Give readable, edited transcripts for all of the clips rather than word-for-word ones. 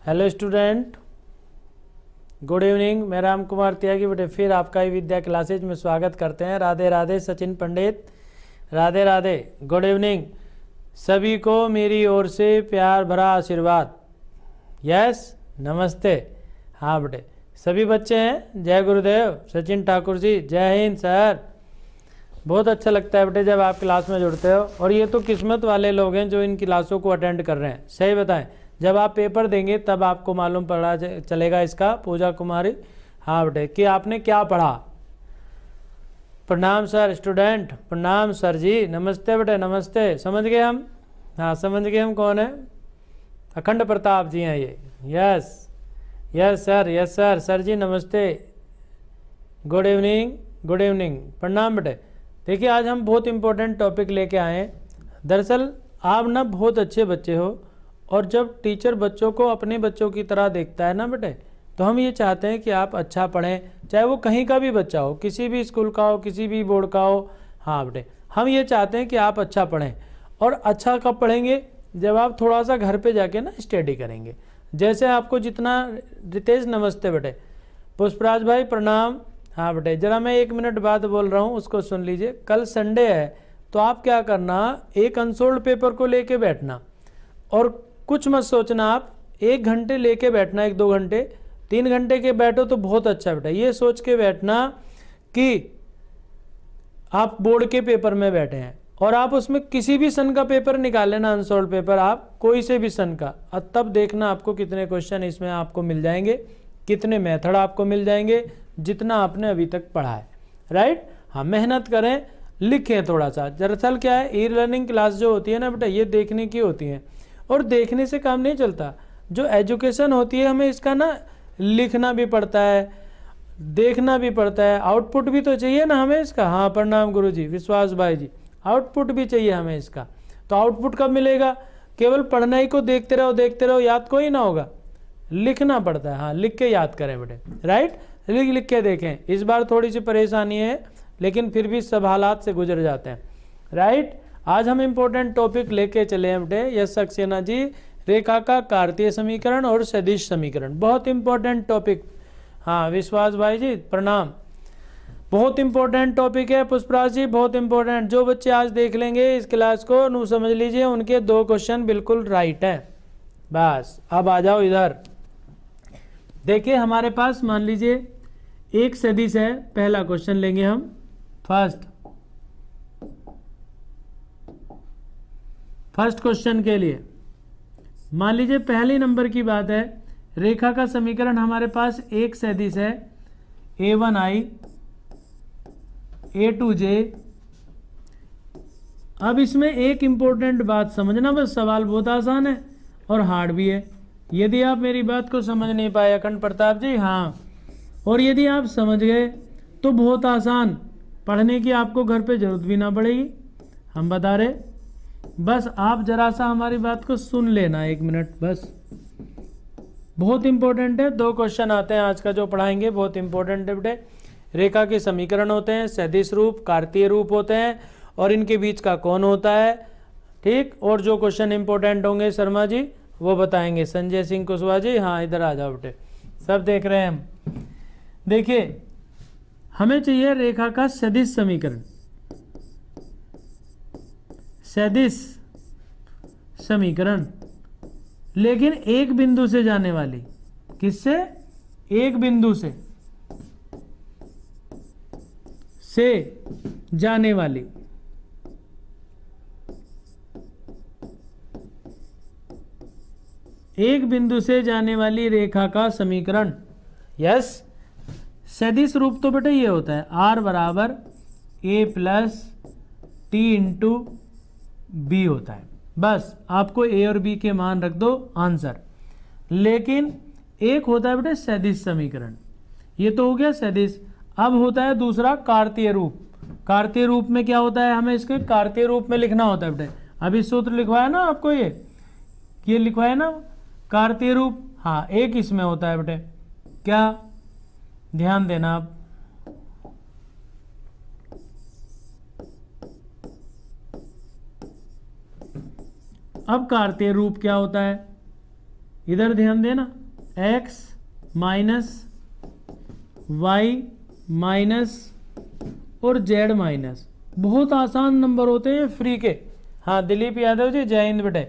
Hello student, good evening. मैं राम कुमार त्यागी बेटे फिर आपका ही विद्या क्लासेज में स्वागत करते हैं। राधे राधे सचिन पंडित, राधे राधे, गुड इवनिंग। सभी को मेरी ओर से प्यार भरा आशीर्वाद। यस, नमस्ते। हाँ बेटे, सभी बच्चे हैं। जय गुरुदेव। सचिन ठाकुर जी, जय हिंद सर। बहुत अच्छा लगता है बेटे जब आप क्लास में जुड़ते हो, और ये तो किस्मत वाले लोग हैं जो इन क्लासों को अटेंड कर रहे हैं। सही बताएं, जब आप पेपर देंगे तब आपको मालूम पड़ा चलेगा इसका। पूजा कुमारी, हाँ बेटे, कि आपने क्या पढ़ा। प्रणाम सर। स्टूडेंट प्रणाम सर जी, नमस्ते बेटे, नमस्ते। समझ गए हम? हाँ समझ गए हम कौन है। अखंड प्रताप जी हैं ये। Yes yes sir, yes sir. Sir ji नमस्ते, गुड इवनिंग, गुड इवनिंग, प्रणाम बेटे। देखिए आज हम बहुत इंपॉर्टेंट टॉपिक लेके आए हैं। दरअसल आप ना बहुत अच्छे बच्चे हो, और जब टीचर बच्चों को अपने बच्चों की तरह देखता है ना बेटे, तो हम ये चाहते हैं कि आप अच्छा पढ़ें, चाहे वो कहीं का भी बच्चा हो, किसी भी स्कूल का हो, किसी भी बोर्ड का हो। हाँ बेटे, हम ये चाहते हैं कि आप अच्छा पढ़ें। और अच्छा कब पढ़ेंगे? जब आप थोड़ा सा घर पे जाके ना स्टडी करेंगे। जैसे आपको जितना, रितेश नमस्ते बेटे, पुष्पराज भाई प्रणाम। हाँ बेटे, जरा मैं 1 मिनट बाद बोल रहा हूँ, उसको सुन लीजिए। कल संडे है, तो आप क्या करना, एक अनसोल्ड पेपर को लेके बैठना, और कुछ मत सोचना। आप 1 घंटे लेके बैठना, 1-2 घंटे, 3 घंटे के बैठो तो बहुत अच्छा बेटा। ये सोच के बैठना कि आप बोर्ड के पेपर में बैठे हैं, और आप उसमें किसी भी सन का पेपर निकाल लेना, अनसोल्ड पेपर, आप कोई से भी सन का, और तब देखना आपको कितने क्वेश्चन इसमें आपको मिल जाएंगे, कितने मेथड आपको मिल जाएंगे, जितना आपने अभी तक पढ़ा है। राइट? हाँ, मेहनत करें, लिखें थोड़ा सा। दरअसल क्या है, ई लर्निंग क्लास जो होती है ना बेटा, ये देखने की होती है, और देखने से काम नहीं चलता। जो एजुकेशन होती है, हमें इसका ना लिखना भी पड़ता है, देखना भी पड़ता है, आउटपुट भी तो चाहिए ना हमें इसका। हाँ प्रणाम गुरुजी, विश्वास भाई जी, आउटपुट भी चाहिए हमें इसका। तो आउटपुट कब मिलेगा? केवल पढ़ना ही को देखते रहो, देखते रहो, याद कोई ना होगा, लिखना पड़ता है। हाँ, लिख के याद करें बेटे। राइट? लिख के देखें। इस बार थोड़ी सी परेशानी है, लेकिन फिर भी सब हालात से गुजर जाते हैं। राइट? आज हम इंपॉर्टेंट टॉपिक लेके चले हैं बेटे। यस सक्सेना जी, रेखा का कार्तीय समीकरण और सदिश समीकरण, बहुत इंपॉर्टेंट टॉपिक। हाँ विश्वास भाई जी प्रणाम, बहुत इंपॉर्टेंट टॉपिक है। पुष्पराज जी बहुत इंपॉर्टेंट। जो बच्चे आज देख लेंगे इस क्लास को, नू समझ लीजिए उनके 2 क्वेश्चन बिल्कुल राइट हैं। बस अब आ जाओ इधर। देखिए हमारे पास मान लीजिए एक सदिश है। पहला क्वेश्चन लेंगे हम, फर्स्ट क्वेश्चन के लिए। मान लीजिए पहली नंबर की बात है, रेखा का समीकरण हमारे पास एक सदिश है, a1i a2j। अब इसमें एक इंपॉर्टेंट बात समझना, बस सवाल बहुत आसान है और हार्ड भी है। यदि आप मेरी बात को समझ नहीं पाए अखंड प्रताप जी, हाँ, और यदि आप समझ गए तो बहुत आसान, पढ़ने की आपको घर पे जरूरत भी ना पड़ेगी। हम बता रहे, बस आप जरा सा हमारी बात को सुन लेना 1 मिनट बस। बहुत इंपॉर्टेंट है, 2 क्वेश्चन आते हैं आज का जो पढ़ाएंगे, बहुत इंपॉर्टेंट है बेटे। रेखा के समीकरण होते हैं, सदिश रूप, कार्तीय रूप होते हैं, और इनके बीच का कोण होता है। ठीक? और जो क्वेश्चन इंपॉर्टेंट होंगे शर्मा जी वो बताएंगे। संजय सिंह कुशवाहा जी, हाँ इधर आ जाओ बेटे, सब देख रहे हैं हम। देखिए हमें चाहिए रेखा का सदिश समीकरण, सदिश समीकरण, लेकिन एक बिंदु से जाने वाली। किससे? एक बिंदु से जाने वाली। एक बिंदु से जाने वाली रेखा का समीकरण। यस, सदिश रूप तो बेटा ये होता है, r बराबर a plus T into b होता है। बस आपको a और b के मान रख दो, आंसर। लेकिन एक होता है बेटा सदिश समीकरण, ये तो हो गया सदिश। अब होता है दूसरा कार्तीय रूप। कार्तीय रूप में क्या होता है, हमें इसके कार्तीय रूप में लिखना होता है बेटा। अभी सूत्र लिखवाया ना आपको, ये लिखवाया ना कार्तीय रूप। हाँ, एक इसमें होता है बेटे, क्या, ध्यान देना आप। अब कार्तीय रूप क्या होता है, इधर ध्यान देना, x माइनस वाई माइनस और z माइनस। बहुत आसान नंबर होते हैं फ्री के। हाँ दिलीप यादव जी जय हिंद बेटे,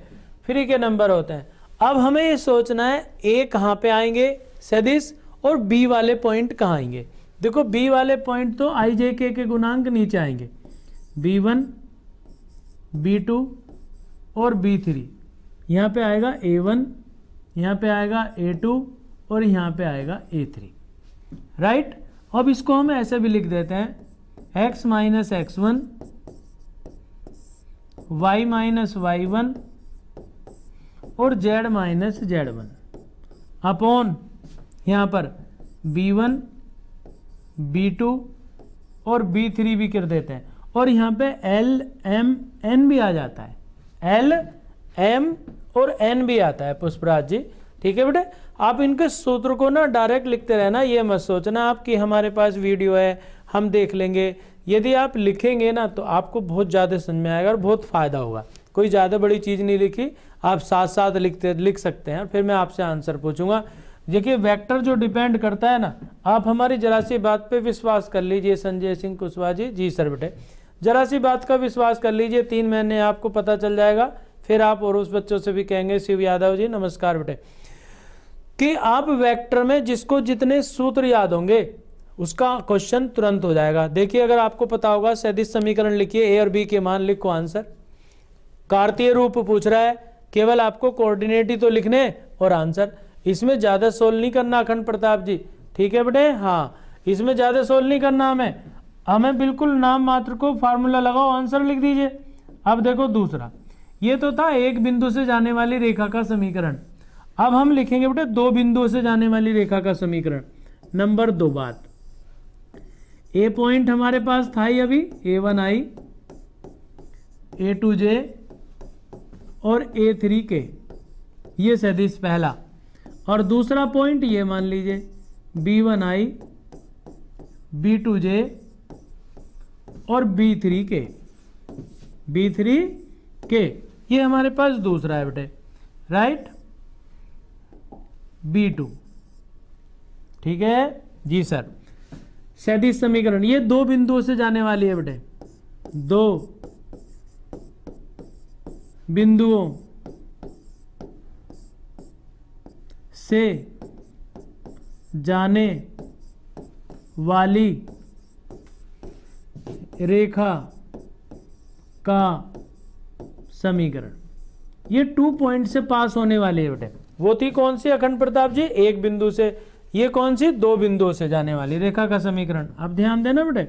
फ्री के नंबर होते हैं। अब हमें ये सोचना है ए कहाँ पे आएंगे सदिश और बी वाले पॉइंट कहाँ आएंगे। देखो बी वाले पॉइंट तो आई जे के गुणांक नीचे आएंगे, b1 b2 और b3। यहाँ पे आएगा a1, यहाँ पे आएगा a2 और यहाँ पे आएगा a3, राइट। अब इसको हम ऐसे भी लिख देते हैं x minus x1 y minus y1 और z माइनस z1 अपॉन यहाँ पर b1 b2 और b3 भी कर देते हैं और यहाँ पे l m n भी आ जाता है, l m और n भी आता है पुष्पराज जी, ठीक है बेटे। आप इनके सूत्र को ना डायरेक्ट लिखते रहना, ये मत सोचना आप कि हमारे पास वीडियो है हम देख लेंगे। यदि आप लिखेंगे ना तो आपको बहुत ज़्यादा समझ में आएगा और बहुत फ़ायदा होगा। कोई ज़्यादा बड़ी चीज़ नहीं लिखी, आप साथ साथ लिख सकते हैं, फिर मैं आपसे आंसर पूछूंगा। देखिए वेक्टर जो डिपेंड करता है ना, आप हमारी जरा सी बात पे विश्वास कर लीजिए संजय सिंह कुशवाहा जी। जी सर बेटे, जरा सी बात का विश्वास कर लीजिए, 3 महीने आपको पता चल जाएगा। फिर आप और उस बच्चों से भी कहेंगे, शिव यादव जी नमस्कार बेटे, कि आप वेक्टर में जिसको जितने सूत्र याद होंगे उसका क्वेश्चन तुरंत हो जाएगा। देखिए अगर आपको पता होगा सदिश समीकरण लिखिए, ए और बी के मान लिखो आंसर। कार्तीय रूप पूछ रहा है, केवल आपको कोऑर्डिनेट ही तो लिखने और आंसर। इसमें ज़्यादा सोल्व नहीं करना अखंड प्रताप जी, ठीक है बेटे। हाँ इसमें ज़्यादा सोल्व नहीं करना हमें बिल्कुल नाम मात्र को फार्मूला लगाओ, आंसर लिख दीजिए। अब देखो दूसरा, ये तो था एक बिंदु से जाने वाली रेखा का समीकरण। अब हम लिखेंगे बेटे 2 बिंदुओं से जाने वाली रेखा का समीकरण। नंबर 2 बात, ए पॉइंट हमारे पास था ही अभी, a1i a2j और a3k, ये सदिश पहला। और दूसरा पॉइंट ये मान लीजिए b1i b2j और b3k, ये हमारे पास दूसरा है बेटे, राइट। b2, ठीक है जी सर। सदिश समीकरण ये 2 बिंदुओं से जाने वाली है बेटे, 2 बिंदुओं से जाने वाली रेखा का समीकरण। ये 2 पॉइंट से पास होने वाली है बेटे। वो थी कौन सी अखंड प्रताप जी, एक बिंदु से। ये कौन सी, 2 बिंदुओं से जाने वाली रेखा का समीकरण। अब ध्यान देना बेटे,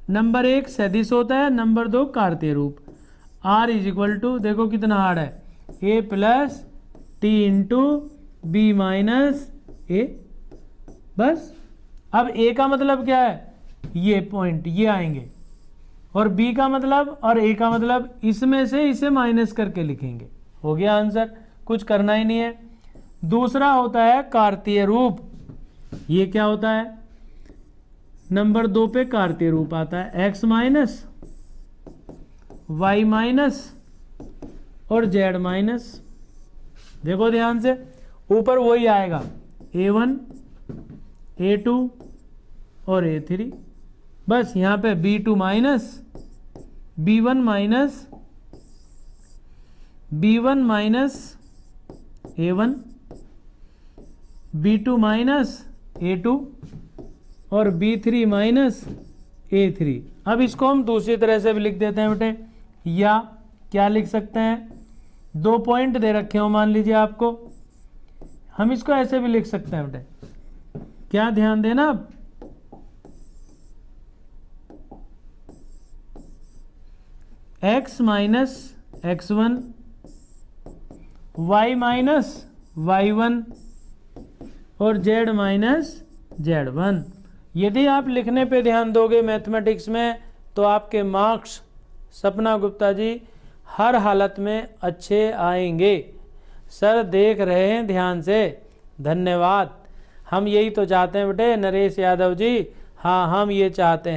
नंबर 1 सदिश होता है, नंबर 2 कार्तीय रूप। r इज इक्वल टू, देखो कितना हार्ड है, a plus T into B minus A, बस। अब a का मतलब क्या है, ये पॉइंट ये आएंगे, और b का मतलब और a का मतलब, इसमें से इसे माइनस करके लिखेंगे, हो गया आंसर, कुछ करना ही नहीं है। दूसरा होता है कार्तीय रूप। ये क्या होता है, नंबर 2 पे कार्तीय रूप आता है, x माइनस वाई माइनस और z माइनस। देखो ध्यान से, ऊपर वही आएगा, a1 a2 और a3, बस यहाँ पे b2 minus b1 minus a1 b2 minus a2 और b3 माइनस a3। अब इसको हम दूसरी तरह से भी लिख देते हैं बेटे, या क्या लिख सकते हैं, 2 पॉइंट दे रखे हो मान लीजिए आपको, हम इसको ऐसे भी लिख सकते हैं बेटे, क्या ध्यान देना आप, x minus x1 y minus y1 और z माइनस z1। यदि आप लिखने पे ध्यान दोगे मैथमेटिक्स में तो आपके मार्क्स सपना गुप्ता जी हर हालत में अच्छे आएंगे। सर देख रहे हैं ध्यान से, धन्यवाद। हम यही तो चाहते हैं बेटे नरेश यादव जी, हाँ हम ये चाहते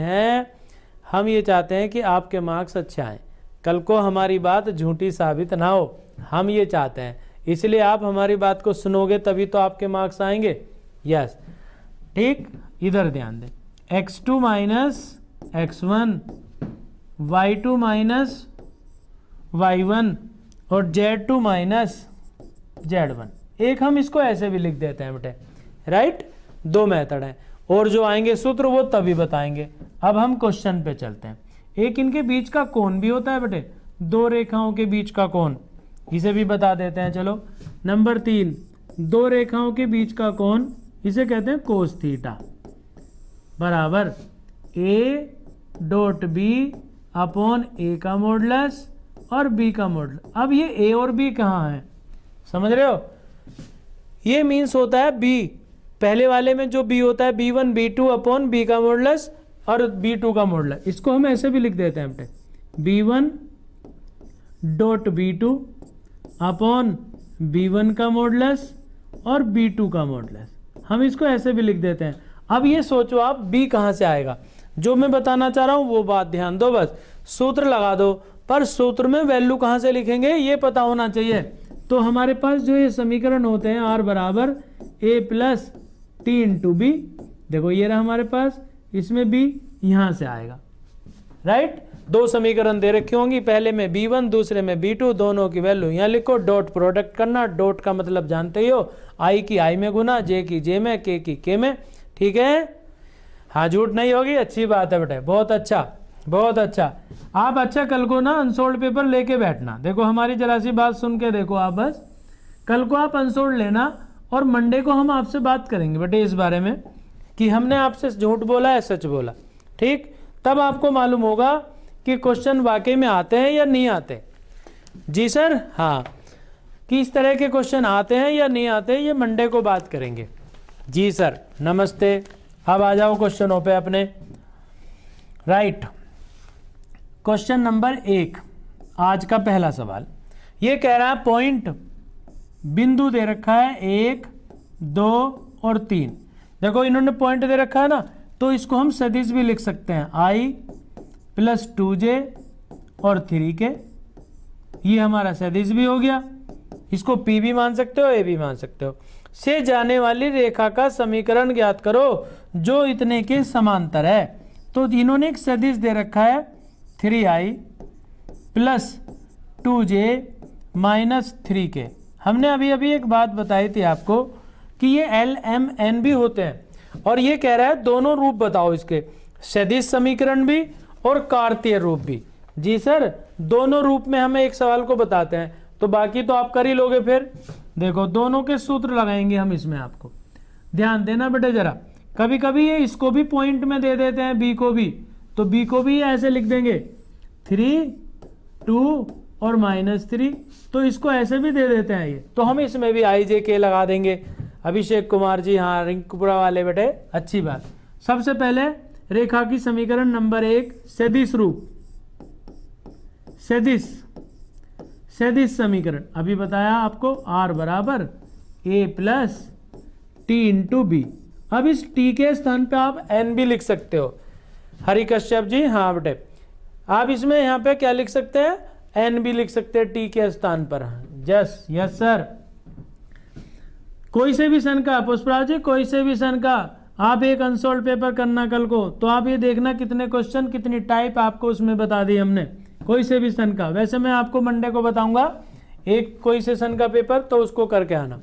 हैं कि आपके मार्क्स अच्छे आएँ, कल को हमारी बात झूठी साबित ना हो, हम ये चाहते हैं। इसलिए आप हमारी बात को सुनोगे तभी तो आपके मार्क्स आएंगे। यस, ठीक, इधर ध्यान दें, x2 minus x1, y2 minus y1 और z2 माइनस z1। एक हम इसको ऐसे भी लिख देते हैं बेटे, राइट। दो मेथड हैं और जो आएंगे सूत्र वो तभी बताएंगे। अब हम क्वेश्चन पे चलते हैं। एक इनके बीच का कोण भी होता है बेटे, दो रेखाओं के बीच का कोण, इसे भी बता देते हैं। चलो नंबर 3, दो रेखाओं के बीच का कोण, इसे कहते हैं कोस थीटा, बराबर a dot B upon A का मॉडुलस और b का मॉडुलस। अब ये a और b कहाँ है, समझ रहे हो? ये मीन्स होता है b, पहले वाले में जो b होता है b1 b2 अपॉन b का मॉडुलस और b2 का मॉडुलस। इसको हम ऐसे भी लिख देते हैं बेटे, b1 dot b2 upon b1 का मॉडुलस और b2 का मॉडुलस। हम इसको ऐसे भी लिख देते हैं। अब ये सोचो आप b कहाँ से आएगा, जो मैं बताना चाह रहा हूँ वो बात ध्यान दो, बस सूत्र लगा दो, पर सूत्र में वैल्यू कहाँ से लिखेंगे ये पता होना चाहिए। तो हमारे पास जो ये समीकरण होते हैं r बराबर a plus t into b, देखो ये रहा हमारे पास, इसमें b यहाँ से आएगा, राइट। दो समीकरण दे रखी होंगी, पहले में b1 दूसरे में b2, दोनों की वैल्यू यहाँ लिखो, डॉट प्रोडक्ट करना, डॉट का मतलब जानते ही हो, i की i में गुना, j की j में, k की k में, ठीक है। हाँ, झूठ नहीं होगी, अच्छी बात है बेटे, बहुत अच्छा बहुत अच्छा। आप अच्छा कल को ना अनसोल्ड पेपर लेके बैठना, देखो हमारी जरा सी बात सुन के देखो आप, बस कल को आप अनसोल्ड लेना और मंडे को हम आपसे बात करेंगे बेटे इस बारे में कि हमने आपसे झूठ बोला है सच बोला, ठीक। तब आपको मालूम होगा कि क्वेश्चन वाकई में आते हैं या नहीं आते। जी सर, हाँ, कि इस तरह के क्वेश्चन आते हैं या नहीं आते, ये मंडे को बात करेंगे। जी सर, नमस्ते। अब आ जाओ क्वेश्चनों पे अपने, राइट। क्वेश्चन नंबर 1, आज का पहला सवाल, ये कह रहा है पॉइंट, बिंदु दे रखा है 1, 2 और 3। देखो इन्होंने पॉइंट दे रखा है ना, तो इसको हम सदिश भी लिख सकते हैं, i प्लस 2j और 3k, ये हमारा सदिश भी हो गया। इसको p भी मान सकते हो, a भी मान सकते हो। से जाने वाली रेखा का समीकरण ज्ञात करो जो इतने के समांतर है। तो इन्होंने एक सदिश दे रखा है 3i plus 2j minus 3k। हमने अभी अभी एक बात बताई थी आपको कि ये l m n भी होते हैं, और ये कह रहा है दोनों रूप बताओ इसके, सदिश समीकरण भी और कार्तीय रूप भी। जी सर, दोनों रूप में हमें एक सवाल को बताते हैं, तो बाकी तो आप कर ही लोगे। फिर देखो दोनों के सूत्र लगाएंगे हम इसमें, आपको ध्यान देना बेटे जरा। कभी कभी ये इसको भी पॉइंट में दे देते हैं, b को भी, तो b को भी ऐसे लिख देंगे 3, 2 और -3, तो इसको ऐसे भी दे देते हैं ये, तो हम इसमें भी i j k लगा देंगे। अभिषेक कुमार जी, हाँ रिंकपुरा वाले बेटे, अच्छी बात। सबसे पहले रेखा की समीकरण नंबर 1, सदिश रूप, सदिश समीकरण अभी बताया आपको, r बराबर a plus t into b. अब इस t के स्थान पे आप n भी लिख सकते हो। हरि कश्यप जी, हाँ बेटे, आप इसमें यहाँ पे क्या लिख सकते हैं, n भी लिख सकते हैं t के स्थान पर। यस यस सर, कोई से भी सन का, पुष्पराज जी कोई से भी सन का आप एक अनसोल्ड पेपर करना कल को, तो आप ये देखना कितने क्वेश्चन कितनी टाइप आपको उसमें बता दी हमने, कोई से भी सन का। वैसे मैं आपको मंडे को बताऊंगा एक कोई से सन का पेपर, तो उसको करके आना।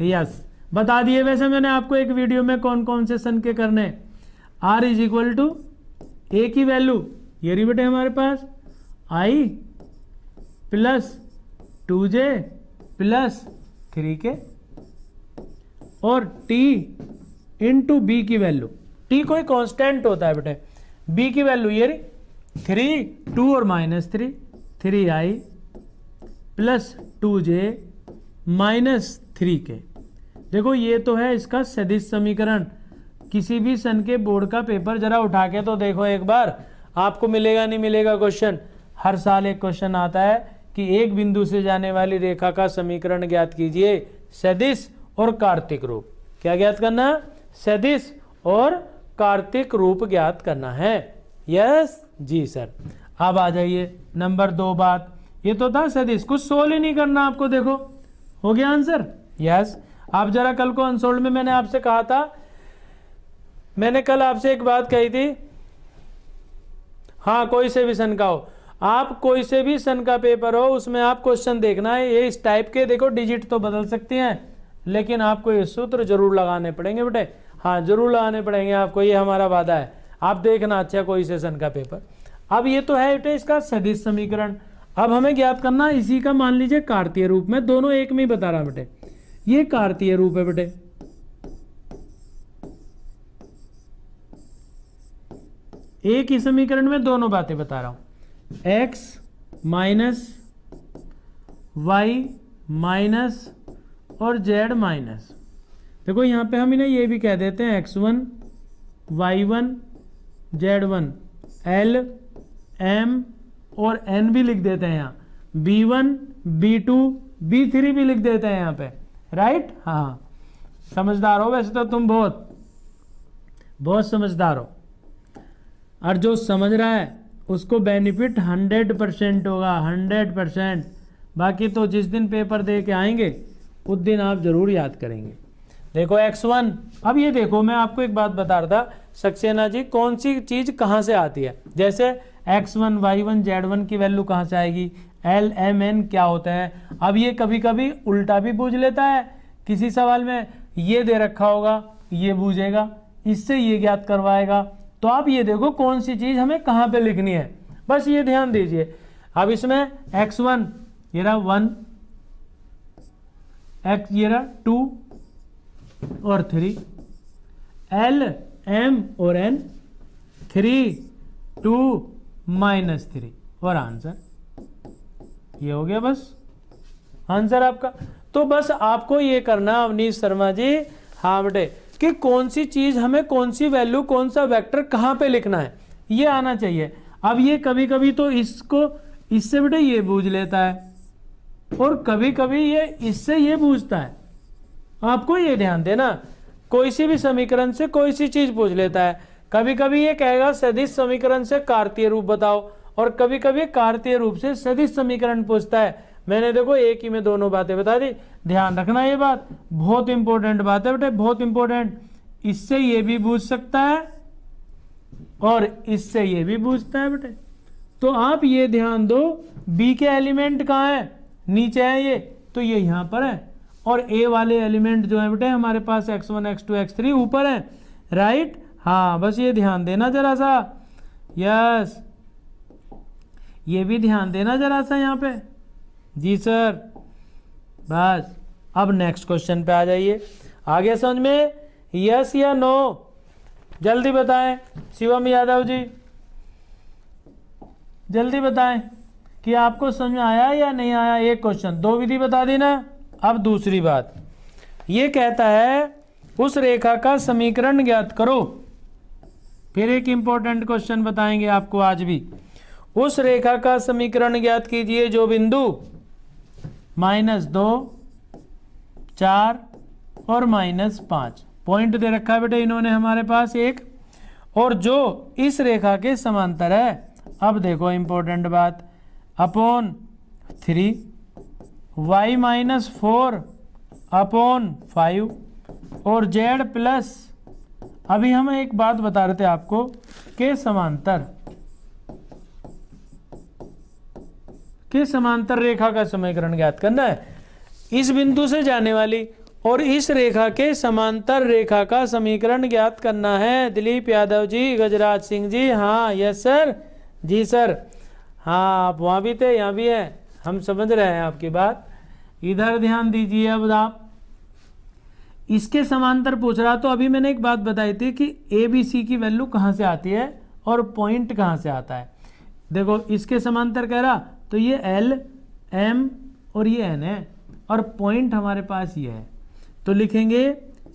यस, बता दिए वैसे मैंने आपको एक वीडियो में कौन कौन से सन के करने। r is equal to a की वैल्यू ये रही बेटे हमारे पास, i plus 2j plus 3k, और t इंटू बी की वैल्यू, t कोई कांस्टेंट होता है बेटे, b की वैल्यू ये रही 3, 2 और -3, 3i plus 2j minus 3k। देखो ये तो है इसका सदिश समीकरण। किसी भी सन के बोर्ड का पेपर जरा उठा के तो देखो एक बार, आपको मिलेगा नहीं मिलेगा क्वेश्चन। हर साल एक क्वेश्चन आता है कि एक बिंदु से जाने वाली रेखा का समीकरण ज्ञात कीजिए, सदिश और कार्तिक रूप। क्या ज्ञात करना है, सदिश और कार्तिक रूप ज्ञात करना है। यस जी सर। अब आ जाइए नंबर 2 बात, ये तो था सदिश, कुछ सोल्व ही नहीं करना आपको। देखो हो गया आंसर? यस। आप जरा कल को अनसोल्ड में मैंने आपसे कहा था, मैंने कल आपसे एक बात कही थी, हाँ कोई से भी सन का हो, आप कोई से भी सन का पेपर हो उसमें आप क्वेश्चन देखना है, ये इस टाइप के देखो, डिजिट तो बदल सकती हैं लेकिन आपको ये सूत्र जरूर लगाने पड़ेंगे बेटे, हाँ जरूर लगाने पड़ेंगे आपको, ये हमारा वादा है। आप देखना अच्छा कोई से सन का पेपर। अब ये तो है बेटे इसका सदिश समीकरण। अब हमें ज्ञात करना इसी का, मान लीजिए कार्तीय रूप में, दोनों एक में ही बता रहा बेटे, ये कार्तीय रूप है बेटे, एक ही समीकरण में दोनों बातें बता रहा हूं, x माइनस वाई माइनस और z माइनस। देखो यहां पे हम इन्हें ये भी कह देते हैं x1 y1 z1, l m और n भी लिख देते हैं यहाँ, b1 b2 b3 भी लिख देते हैं यहाँ पे, राइट। हाँ समझदार हो वैसे तो तुम, बहुत समझदार हो, और जो समझ रहा है उसको बेनिफिट 100% होगा, 100%। बाकी तो जिस दिन पेपर दे के आएंगे उस दिन आप जरूर याद करेंगे। देखो x1, अब ये देखो मैं आपको एक बात बता रहा था सक्सेना जी, कौन सी चीज़ कहाँ से आती है, जैसे x1 y1 z1 की वैल्यू कहाँ से आएगी, l m n क्या होता है। अब ये कभी कभी उल्टा भी पूछ लेता है, किसी सवाल में ये दे रखा होगा, ये पूछेगा, इससे ये ज्ञात करवाएगा। तो आप ये देखो कौन सी चीज़ हमें कहाँ पे लिखनी है, बस ये ध्यान दीजिए। अब इसमें x1 ये रहा 1, x ये रहा 2 और 3, l m और n 3 2 -3 और आंसर ये हो गया, बस आंसर आपका। तो बस आपको ये करना अवनीश शर्मा जी, हाँ बेटे, कि कौन सी चीज़ हमें, कौन सी वैल्यू, कौन सा वेक्टर कहाँ पे लिखना है, ये आना चाहिए। अब ये कभी कभी तो इसको इससे बेटे ये बूझ लेता है, और कभी कभी ये इससे ये बूझता है। आपको ये ध्यान देना, कोई सी भी समीकरण से कोई सी चीज़ पूछ लेता है। कभी कभी ये कहेगा सदिश समीकरण से कार्तीय रूप बताओ, और कभी कभी कार्तीय रूप से सदिश समीकरण पूछता है। मैंने देखो एक ही में दोनों बातें बता दी, ध्यान रखना ये बात, बहुत इंपॉर्टेंट बात है बेटे, बहुत इंपॉर्टेंट। इससे ये भी पूछ सकता है और इससे ये भी पूछता है बेटे। तो आप ये ध्यान दो, बी के एलिमेंट कहाँ है, नीचे है ये, तो ये यहाँ पर है, और ए वाले एलिमेंट जो है बेटे हमारे पास x1 x2 x3 ऊपर है, राइट। हाँ बस ये ध्यान देना जरा सा, यस ये भी ध्यान देना जरा सा यहाँ पे, जी सर। बस अब नेक्स्ट क्वेश्चन पे आ जाइए, आगे समझ में, यस या नो, जल्दी बताएं शिवम यादव जी, जल्दी बताएं कि आपको समझ में आया या नहीं आया। एक क्वेश्चन, दो विधि बता दी ना। अब दूसरी बात, ये कहता है उस रेखा का समीकरण ज्ञात करो। फिर एक इंपॉर्टेंट क्वेश्चन बताएंगे आपको आज भी। उस रेखा का समीकरण ज्ञात कीजिए जो बिंदु -2 4 और -5 पॉइंट दे रखा है बेटे इन्होंने हमारे पास एक, और जो इस रेखा के समांतर है। अब देखो इंपॉर्टेंट बात, अपॉन 3 y -4 अपॉन 5 और z प्लस, अभी हम एक बात बता रहे थे आपको के समांतर रेखा का समीकरण ज्ञात करना है, इस बिंदु से जाने वाली और इस रेखा के समांतर रेखा का समीकरण ज्ञात करना है। दिलीप यादव जी, गजराज सिंह जी, हाँ यस सर, जी सर, हाँ आप वहाँ भी थे यहाँ भी है, हम समझ रहे हैं आपकी बात। इधर ध्यान दीजिए। अब आप इसके समांतर पूछ रहा, तो अभी मैंने एक बात बताई थी कि ए बी सी की वैल्यू कहाँ से आती है और पॉइंट कहाँ से आता है। देखो इसके समांतर कह रहा, तो ये एल एम और ये एन है, और पॉइंट हमारे पास ये है, तो लिखेंगे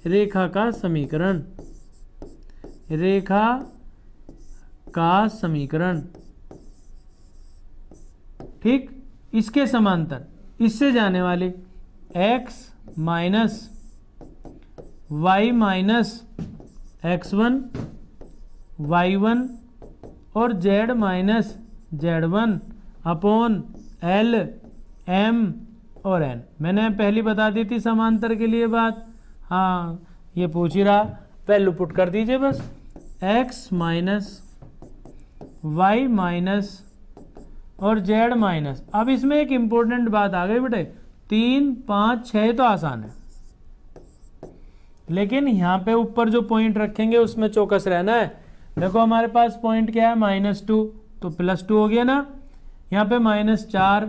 रेखा का समीकरण, रेखा का समीकरण, ठीक। इसके समांतर इससे जाने वाले x minus y minus x1 y1 और z minus z1 upon l m और n। मैंने पहली बता दी थी समांतर के लिए बात। हाँ, ये पूछ ही रहा, वैल्यू पुट कर दीजिए बस, x माइनस वाई माइनस और z माइनस। अब इसमें एक इंपॉर्टेंट बात आ गई बेटे, 3 5 6 तो आसान है, लेकिन यहाँ पे ऊपर जो पॉइंट रखेंगे उसमें चौकस रहना है। देखो हमारे पास पॉइंट क्या है, -2, तो +2 हो गया ना, यहाँ पे -4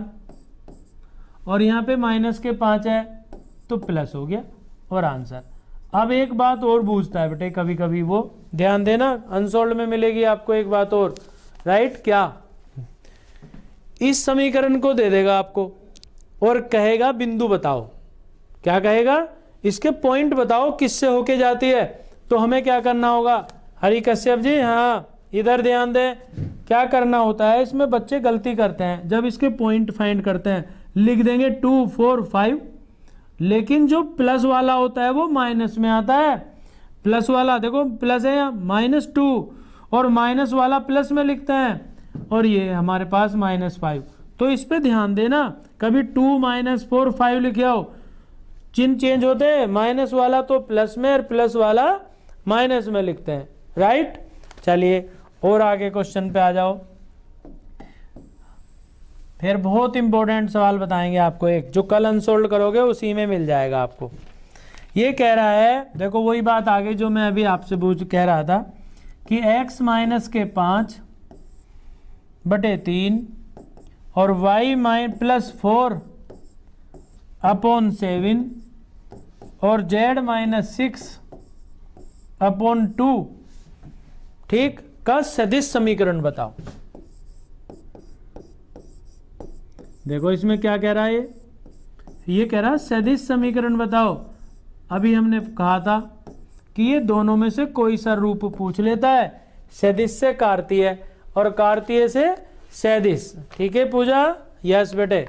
और यहाँ पे -5 है तो प्लस हो गया और आंसर। अब एक बात और पूछता है बेटे कभी कभी, वो ध्यान देना, अनसोल्ड में मिलेगी आपको एक बात और, राइट? क्या? इस समीकरण को दे देगा आपको और कहेगा बिंदु बताओ। क्या कहेगा? इसके पॉइंट बताओ किससे होके जाती है। तो हमें क्या करना होगा हरि कश्यप जी? हाँ, इधर ध्यान दें, क्या करना होता है, इसमें बच्चे गलती करते हैं, जब इसके पॉइंट फाइंड करते हैं लिख देंगे 2 4 5, लेकिन जो प्लस वाला होता है वो माइनस में आता है। प्लस वाला देखो प्लस है यहाँ, -2 और माइनस वाला प्लस में लिखते हैं, और ये हमारे पास -5। तो इस पे ध्यान देना, कभी 2 -4 5 लिखे आओ, चिन्ह चेंज होते हैं, माइनस वाला तो प्लस में और प्लस वाला माइनस में लिखते हैं, राइट? चलिए और आगे क्वेश्चन पे आ जाओ। फिर बहुत इंपॉर्टेंट सवाल बताएंगे आपको, एक जो कल अनसोल्ड करोगे उसी में मिल जाएगा आपको। ये कह रहा है, देखो वही बात आगे जो मैं अभी आपसे कह रहा था कि x माइनस के 5/3 और y +4 अपॉन 7 और z -6/2, ठीक, का सदिश समीकरण बताओ। देखो इसमें क्या कह रहा है, ये कह रहा है सदिश समीकरण बताओ। अभी हमने कहा था कि ये दोनों में से कोई सा रूप पूछ लेता है, सदिश से कार्तीय और कार्तीय से सदिश, ठीक है पूजा? यस बेटे।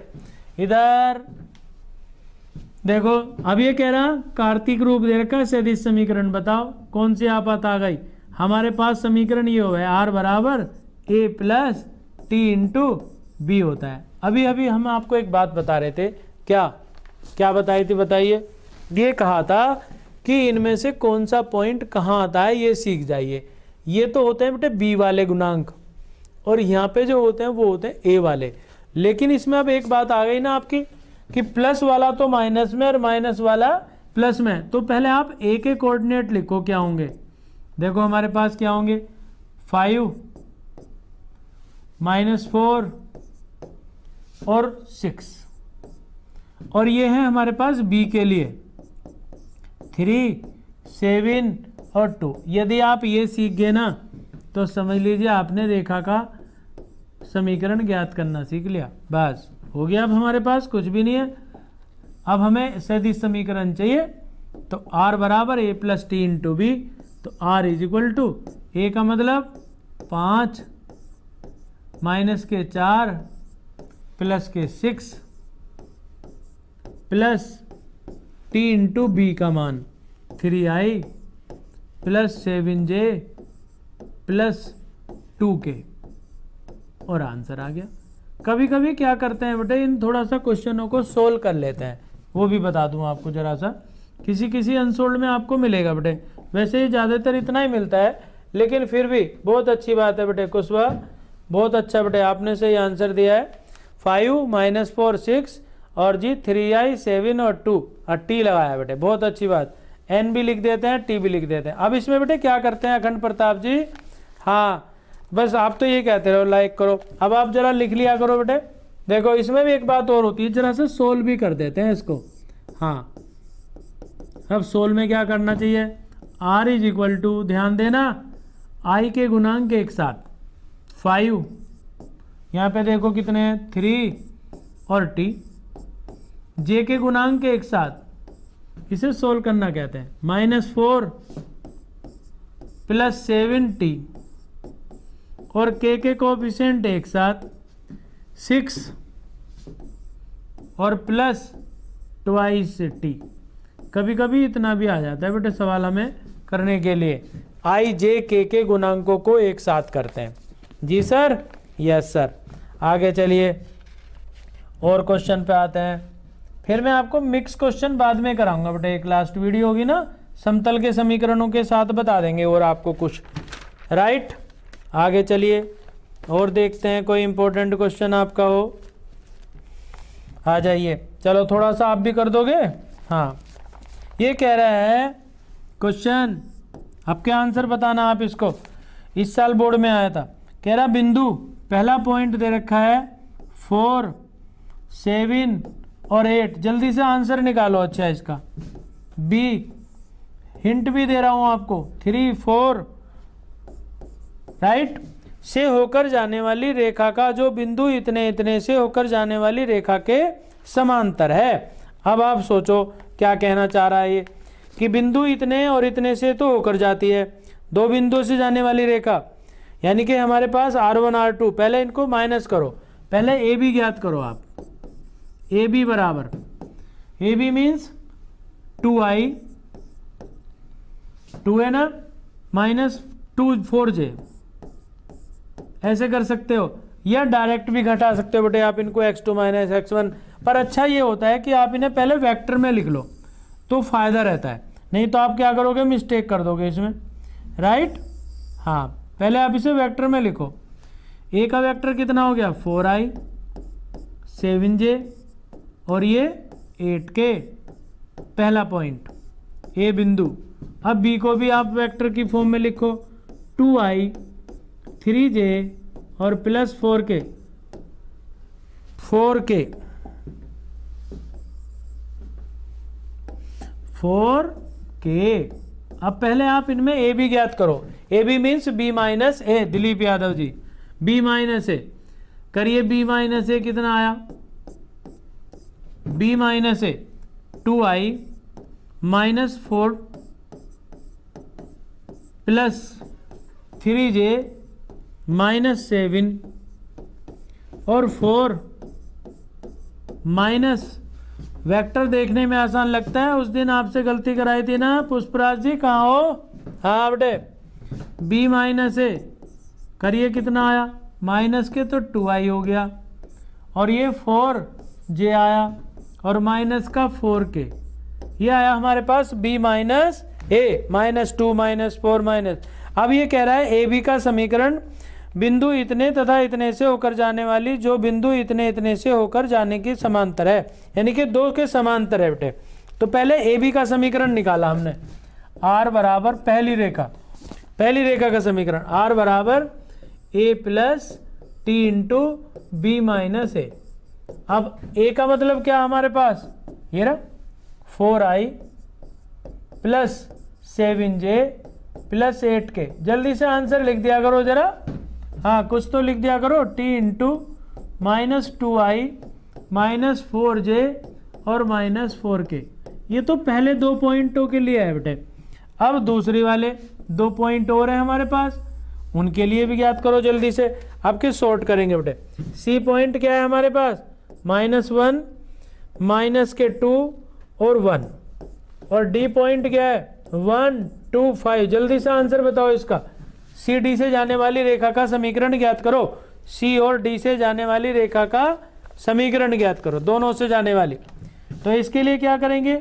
इधर देखो अब ये कह रहा कार्तिक रूप दे रखा है, सदिश समीकरण बताओ। कौन सी आफत आ गई हमारे पास? समीकरण ये हुआ है r बराबर a + t × b होता है। अभी अभी हम आपको एक बात बता रहे थे, क्या बताई थी बताइए? ये कहा था कि इनमें से कौन सा पॉइंट कहाँ आता है ये सीख जाइए। ये तो होते हैं बेटे b वाले गुणांक, और यहाँ पे जो होते हैं वो होते हैं a वाले। लेकिन इसमें अब एक बात आ गई ना आपकी कि प्लस वाला तो माइनस में और माइनस वाला प्लस में, तो पहले आप a के कोऑर्डिनेट लिखो क्या होंगे। देखो हमारे पास क्या होंगे, 5 -4 और 6, और ये है हमारे पास b के लिए 3 7 और 2। यदि आप ये सीख गए ना तो समझ लीजिए आपने रेखा का समीकरण ज्ञात करना सीख लिया, बस हो गया। अब हमारे पास कुछ भी नहीं है, अब हमें सदिश समीकरण चाहिए। तो r बराबर a + t × b, तो r = a का मतलब 5 - 4 + 6 प्लस t × b का मान 3i + 7j + 2k, और आंसर आ गया। कभी कभी क्या करते हैं बेटे, इन थोड़ा सा क्वेश्चनों को सोल्व कर लेते हैं, वो भी बता दूं आपको जरा सा। किसी अनसोल्ड में आपको मिलेगा बेटे, वैसे ही ज़्यादातर इतना ही मिलता है, लेकिन फिर भी बहुत अच्छी बात है बेटे। कुशवा बहुत अच्छा बेटे, आपने सही आंसर दिया है। 5 - 4 6 और जी 3i 7 और 2 और टी लगाया बेटे, बहुत अच्छी बात। n भी लिख देते हैं, टी भी लिख देते हैं। अब इसमें बेटे क्या करते हैं अखंड प्रताप जी, हाँ बस आप तो ये कहते रहो लाइक करो, अब आप जरा लिख लिया करो बेटे। देखो इसमें भी एक बात और होती है, जरा से सोल्व भी कर देते हैं इसको। हाँ अब सोल्व में क्या करना चाहिए, r = ध्यान देना i के गुणांक एक साथ 5, यहाँ पे देखो कितने हैं 3 और t, j के गुणांक एक साथ, इसे सोल्व करना कहते हैं। -4 + 7t और k के कोएफिशिएंट एक साथ 6 और +2t। कभी कभी इतना भी आ जाता है बेटे सवाल हमें करने के लिए, i j k के गुणांकों को एक साथ करते हैं। जी सर, यस सर। आगे चलिए और क्वेश्चन पे आते हैं। फिर मैं आपको मिक्स क्वेश्चन बाद में कराऊंगा बेटा, एक लास्ट वीडियो होगी ना समतल के समीकरणों के साथ बता देंगे और आपको कुछ, राइट। आगे चलिए और देखते हैं कोई इंपॉर्टेंट क्वेश्चन आपका हो, आ जाइए। चलो थोड़ा सा आप भी कर दोगे। हाँ, ये कह रहा है क्वेश्चन, आपके आंसर बताना आप इसको, इस साल बोर्ड में आया था। कह रहा बिंदु, पहला पॉइंट दे रखा है 4, 7 और 8, जल्दी से आंसर निकालो। अच्छा इसका बी, हिंट भी दे रहा हूं आपको, 3, 4, राइट, से होकर जाने वाली रेखा का जो बिंदु इतने इतने से होकर जाने वाली रेखा के समांतर है। अब आप सोचो क्या कहना चाह रहा है ये, कि बिंदु इतने और इतने से तो होकर जाती है, दो बिंदुओं से जाने वाली रेखा, यानी कि हमारे पास R1 R2, पहले इनको माइनस करो, पहले ए बी ज्ञात करो आप। ए बी बराबर, ए बी मीन्स 2i, 2 है ना, माइनस 2 4j, ऐसे कर सकते हो, या डायरेक्ट भी घटा सकते हो बेटे आप इनको, x2 माइनस x1। पर अच्छा ये होता है कि आप इन्हें पहले वेक्टर में लिख लो तो फायदा रहता है, नहीं तो आप क्या करोगे, मिस्टेक कर दोगे इसमें, राइट। हाँ, पहले आप इसे वेक्टर में लिखो। ए का वेक्टर कितना हो गया, 4i, 7j और ये 8k, पहला पॉइंट ए बिंदु। अब बी को भी आप वेक्टर की फॉर्म में लिखो, 2i, 3j और प्लस 4k, 4k। अब पहले आप इनमें ए बी ज्ञात करो, A B means B minus A, Dilip Yadav ji, B minus A करिए, बी माइनस ए कितना आया, B minus A 2i minus 4 plus 3j minus 7 और 4 माइनस, वेक्टर देखने में आसान लगता है, उस दिन आपसे गलती कराई थी ना पुष्पराज जी, कहाँ हो। हाँ बेटे, b माइनस ए करिए कितना आया, माइनस के तो 2i हो गया, और ये 4j आया, और माइनस का 4k, ये आया हमारे पास b माइनस ए, माइनस 2 माइनस 4 माइनस। अब ये कह रहा है ए बी का समीकरण बिंदु इतने तथा इतने से होकर जाने वाली जो बिंदु इतने इतने से होकर जाने की समांतर है, यानी कि दो के समांतर है बेटे। तो पहले ए बी का समीकरण निकाला हमने, आर बराबर पहली रेखा का समीकरण, आर बराबर A plus T into B minus A. अब ए का मतलब क्या हमारे पास, ये रहा 4i plus 7j plus 8k, जल्दी से आंसर लिख दिया करो जरा। हाँ, कुछ तो लिख दिया करो, t into minus 2i minus 4j और माइनस 4k। ये तो पहले दो पॉइंटों के लिए है बेटे। अब दूसरी वाले दो पॉइंट और हैं हमारे पास, उनके लिए भी ज्ञात करो जल्दी से। आपके शॉर्ट करेंगे बेटे। सी पॉइंट क्या है हमारे पास, -1 माइनस के 2 और 1, और डी पॉइंट क्या है 1 2 5। जल्दी से आंसर बताओ इसका। सी डी से जाने वाली रेखा का समीकरण ज्ञात करो, सी और डी से जाने वाली रेखा का समीकरण ज्ञात करो, दोनों से जाने वाली। तो इसके लिए क्या करेंगे,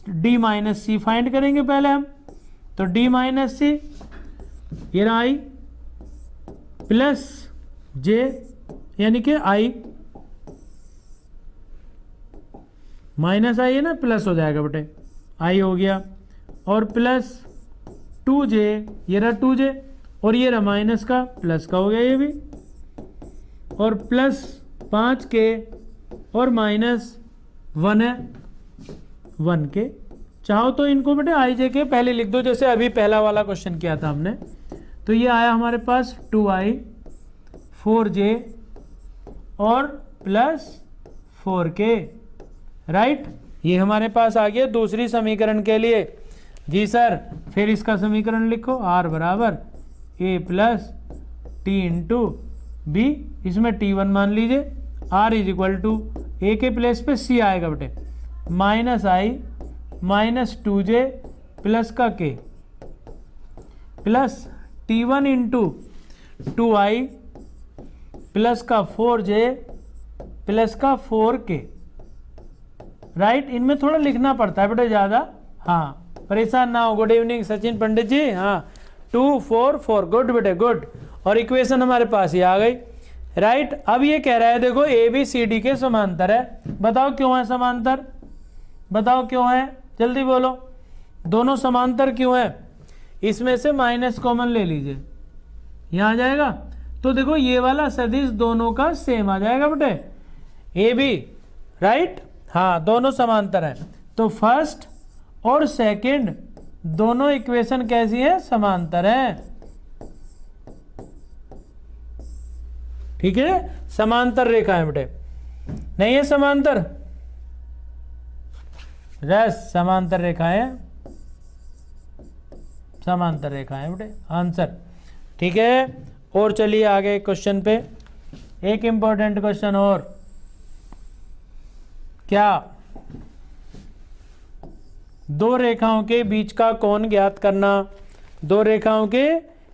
डी माइनस सी फाइंड करेंगे पहले हम। तो डी माइनस सी, ये रहा आई प्लस जे, यानी कि आई माइनस आई है ना, प्लस हो जाएगा बेटे, आई हो गया, और प्लस 2j, ये रहा 2j, और ये रहा माइनस का प्लस का हो गया ये भी, और प्लस 5k और माइनस 1 है 1k। चाहो तो इनको बेटे आई जे के पहले लिख दो, जैसे अभी पहला वाला क्वेश्चन किया था हमने। तो ये आया हमारे पास 2i 4j और प्लस 4k, राइट। ये हमारे पास आ गया दूसरी समीकरण के लिए। जी सर, फिर इसका समीकरण लिखो, r बराबर a plus T into b, इसमें t1 मान लीजिए, r is equal to a के प्लेस पे c आएगा बेटे, minus i minus 2j plus का k plus t1 into 2i plus का 4j प्लस का 4k, राइट, इनमें थोड़ा लिखना पड़ता है बेटा ज़्यादा। हाँ, परेशान ना हो। गुड इवनिंग सचिन पंडित जी। हाँ, 2 4 4, गुड बेटे गुड। और इक्वेशन हमारे पास ही आ गई, राइट। अब ये कह रहा है देखो ए बी सी डी के समांतर है। बताओ क्यों है समांतर, बताओ क्यों है, जल्दी बोलो। दोनों समांतर क्यों है? इसमें से माइनस कॉमन ले लीजिए, यहाँ आ जाएगा। तो देखो ये वाला सदिश दोनों का सेम आ जाएगा बेटे, ए बी, राइट। हाँ, दोनों समांतर हैं। तो फर्स्ट और सेकंड दोनों इक्वेशन कैसी है? समांतर है। ठीक है, समांतर रेखा है बेटे। नहीं है समांतर? रस समांतर रेखा है, समांतर रेखा है बेटे, आंसर। ठीक है, और चलिए आगे क्वेश्चन पे। एक इंपॉर्टेंट क्वेश्चन और, क्या दो रेखाओं के बीच का कोण ज्ञात करना। दो रेखाओं के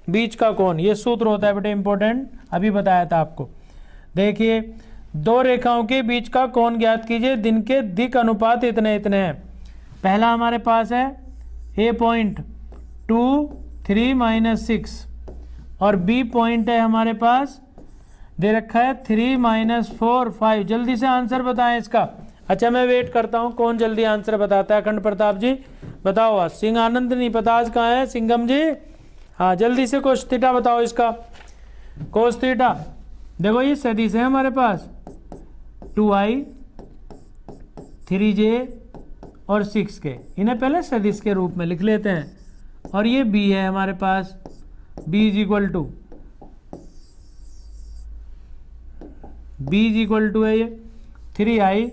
बीच का कोण, ये सूत्र होता है बेटे इंपॉर्टेंट, अभी बताया था आपको। देखिए, दो रेखाओं के बीच का कोण ज्ञात कीजिए, दिन के दिक् अनुपात इतने इतने हैं। पहला हमारे पास है ए पॉइंट 2 3 -6 और बी पॉइंट है हमारे पास दे रखा है 3 -4 5। जल्दी से आंसर बताएं इसका। अच्छा, मैं वेट करता हूं कौन जल्दी आंसर बताता है। अखंड प्रताप जी बताओ। आज सिंह आनंद नहीं पता, आज कहाँ है सिंघम जी? हाँ, जल्दी से कोस थीटा बताओ इसका। कोस थीटा देखो ये सदिश है हमारे पास 2i 3j और 6k, इन्हें पहले सदिश के रूप में लिख लेते हैं। और ये b है हमारे पास, b इज इक्वल टू है ये 3i।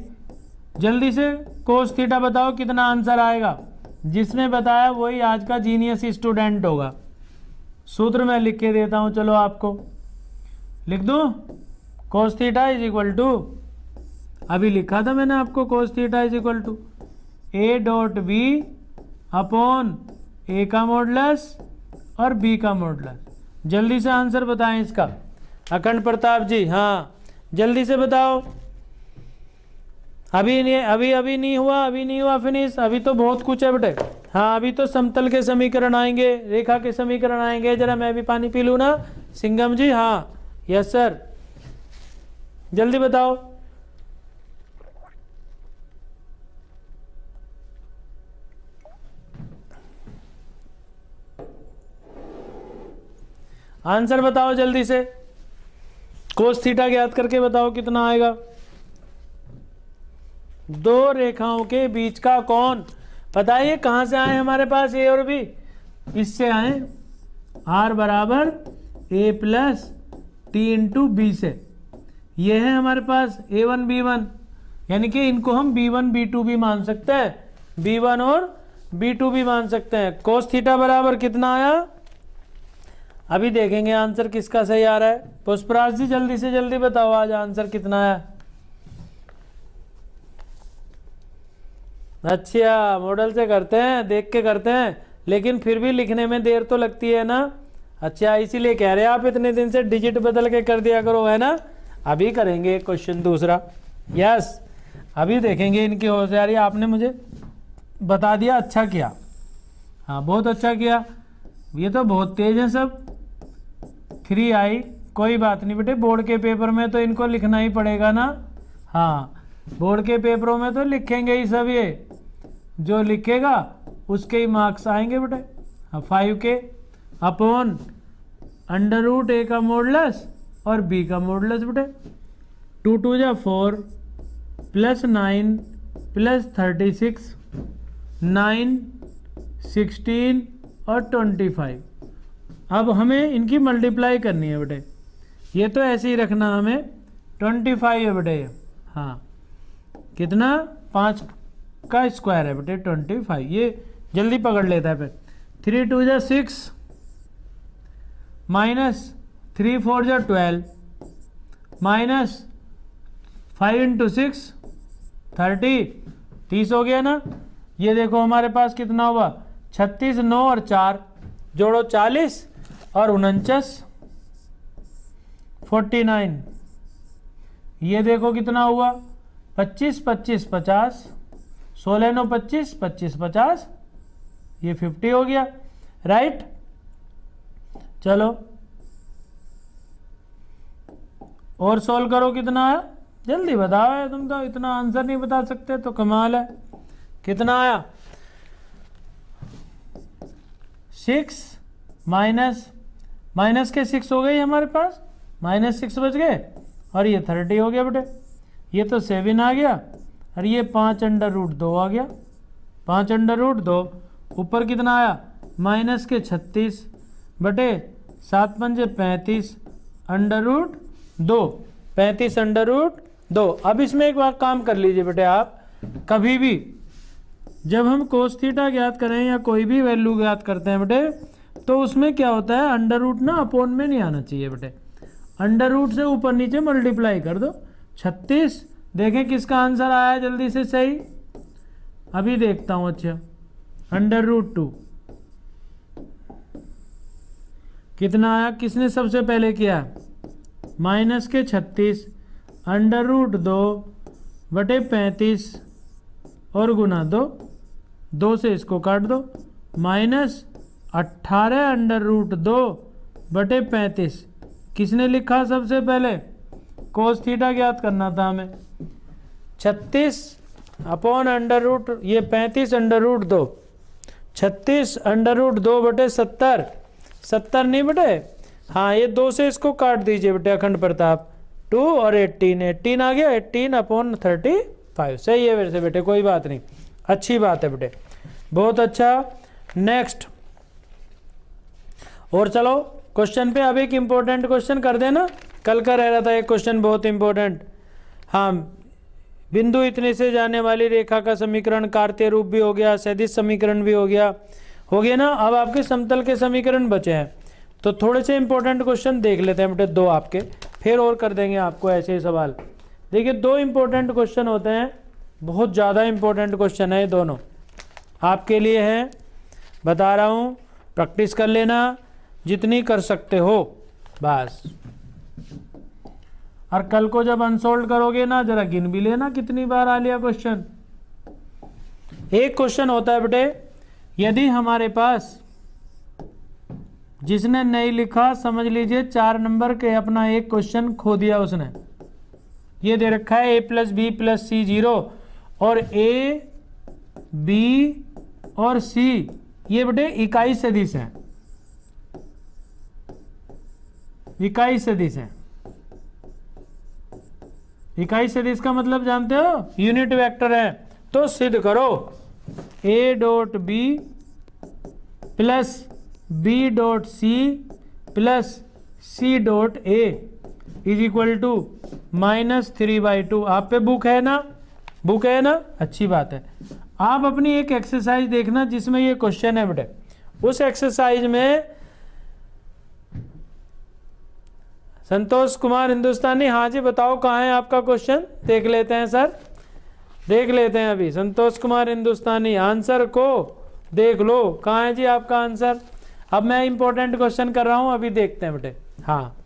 जल्दी से कोस थीटा बताओ कितना आंसर आएगा। जिसने बताया वही आज का जीनियस स्टूडेंट होगा। सूत्र मैं लिख के देता हूं, चलो आपको लिख दूं। Cos theta is equal to, अभी लिखा था मैंने आपको, cos theta is equal to a dot B upon A का मॉडुलस और b का मॉडुलस। जल्दी से आंसर बताएं इसका। अखंड प्रताप जी, हाँ जल्दी से बताओ। अभी नहीं हुआ फिनिश। अभी तो बहुत कुछ है बेटे। हाँ, अभी तो समतल के समीकरण आएंगे, रेखा के समीकरण आएंगे। जरा मैं भी पानी पी लूँ ना सिंघम जी। हाँ यस सर, जल्दी बताओ। आंसर बताओ जल्दी से। कोस थीटा ज्ञात करके बताओ कितना आएगा। दो रेखाओं के बीच का कोण, बताइए कहां से आए हमारे पास ए और बी? इससे आए, r बराबर a plus T into b से। ये है हमारे पास a1 b1, यानी कि इनको हम b1 b2 भी मान सकते हैं, b1 और b2 भी मान सकते हैं। कोस थीटा बराबर कितना आया? अभी देखेंगे आंसर किसका सही आ रहा है। पुष्पराज जी जल्दी से जल्दी बताओ आज आंसर कितना आया। अच्छा, मॉडल से करते हैं, देख के करते हैं, लेकिन फिर भी लिखने में देर तो लगती है ना। अच्छा, इसीलिए कह रहे हैं आप इतने दिन से डिजिट बदल के कर दिया करो, है ना। अभी करेंगे क्वेश्चन दूसरा। यस, अभी देखेंगे इनकी होशियारी। आपने मुझे बता दिया, अच्छा किया। हाँ, बहुत अच्छा किया। ये तो बहुत तेज है सब। 3i, कोई बात नहीं बेटे, बोर्ड के पेपर में तो इनको लिखना ही पड़ेगा ना। हाँ, बोर्ड के पेपरों में तो लिखेंगे ही सब, ये जो लिखेगा उसके ही मार्क्स आएंगे बेटे। 5k अपॉन √a का मॉडुलस और b का मॉडुलस बेटे। 2 2 जा 4 प्लस 9 प्लस 36 9 16 और 25। अब हमें इनकी मल्टीप्लाई करनी है बेटे। ये तो ऐसे ही रखना हमें। 25 है बेटे। हाँ, कितना? 5 का स्क्वायर है बेटे 25। ये जल्दी पकड़ लेता है। फिर 3 2 जा 6 माइनस 3 4 जा 12 माइनस 5 इंटू 6 30 हो गया ना। ये देखो हमारे पास कितना हुआ, 36 9 और 4 जोड़ो 40 और 49 49। ये देखो कितना हुआ, 25 25 50 16 9 25, 25 50, ये 50 हो गया, राइट। चलो और सोल्व करो, कितना आया जल्दी बताओ यार, तुम तो इतना आंसर नहीं बता सकते तो कमाल है। कितना आया 6 माइनस के 6 हो गई हमारे पास, -6 बच गए, और ये 30 हो गया बेटे, ये तो 7 आ गया, और ये 5√2 आ गया, 5√2, ऊपर कितना आया माइनस के 36 बटे 7 पंजे 35 √2, 35 √2। अब इसमें एक बार काम कर लीजिए बेटे, आप कभी भी जब हम कोस थीटा ज्ञात करें या कोई भी वैल्यू ज्ञात करते हैं बेटे, तो उसमें क्या होता है, अंडर ना अपोन में नहीं आना चाहिए बेटे, अंडर से ऊपर नीचे मल्टीप्लाई कर दो। 36, देखें किसका आंसर आया जल्दी से सही, अभी देखता हूं। अच्छा √2 कितना आया, किसने सबसे पहले किया, माइनस के 36 √2 बटे 35 और गुना 2 से इसको काट दो, -18 √2 बटे 35। किसने लिखा सबसे पहले, कोस थीटा ज्ञात करना था हमें, 36 अपॉन √ ये 35 √2, 36 √2 बटे 70 नहीं बेटे, हाँ ये 2 से इसको काट दीजिए बेटे, अखंड प्रताप 2 और 18 आ गया, 18/35 सही है वैसे बेटे, कोई बात नहीं, अच्छी बात है बेटे, बहुत अच्छा। नेक्स्ट और चलो क्वेश्चन पे, अब एक इंपॉर्टेंट क्वेश्चन कर देना, कल का रह रहा था एक क्वेश्चन बहुत इंपॉर्टेंट। हाँ, बिंदु इतने से जाने वाली रेखा का समीकरण कार्तीय रूप भी हो गया, सदिश समीकरण भी हो गया ना। अब आपके समतल के समीकरण बचे हैं, तो थोड़े से इंपॉर्टेंट क्वेश्चन देख लेते हैं बेटे, 2 आपके, फिर और कर देंगे आपको ऐसे ही सवाल। देखिए 2 इंपॉर्टेंट क्वेश्चन होते हैं, बहुत ज़्यादा इंपॉर्टेंट क्वेश्चन है ये दोनों, आपके लिए हैं, बता रहा हूँ, प्रैक्टिस कर लेना जितनी कर सकते हो बस, और कल को जब अनसोल्व करोगे ना, जरा गिन भी लेना कितनी बार आ लिया क्वेश्चन। एक क्वेश्चन होता है बेटे, यदि हमारे पास, जिसने नहीं लिखा समझ लीजिए 4 नंबर के अपना एक क्वेश्चन खो दिया उसने, ये दे रखा है a + b + c 0, और a b और c ये बेटे इकाई सदिश है, इकाई सदिश है। इकाई सदिश का मतलब जानते हो, यूनिट वेक्टर है। तो सिद्ध करो a.b + b.c + c.a = -3/2। आप पे बुक है ना, बुक है ना, अच्छी बात है। आप अपनी एक एक्सरसाइज देखना जिसमें ये क्वेश्चन है बेटे, उस एक्सरसाइज में संतोष कुमार हिंदुस्तानी, हाँ जी बताओ कहाँ है आपका क्वेश्चन, देख लेते हैं सर, देख लेते हैं अभी। संतोष कुमार हिंदुस्तानी, आंसर को देख लो, कहाँ है जी आपका आंसर। अब मैं इंपॉर्टेंट क्वेश्चन कर रहा हूँ, अभी देखते हैं बेटे। हाँ,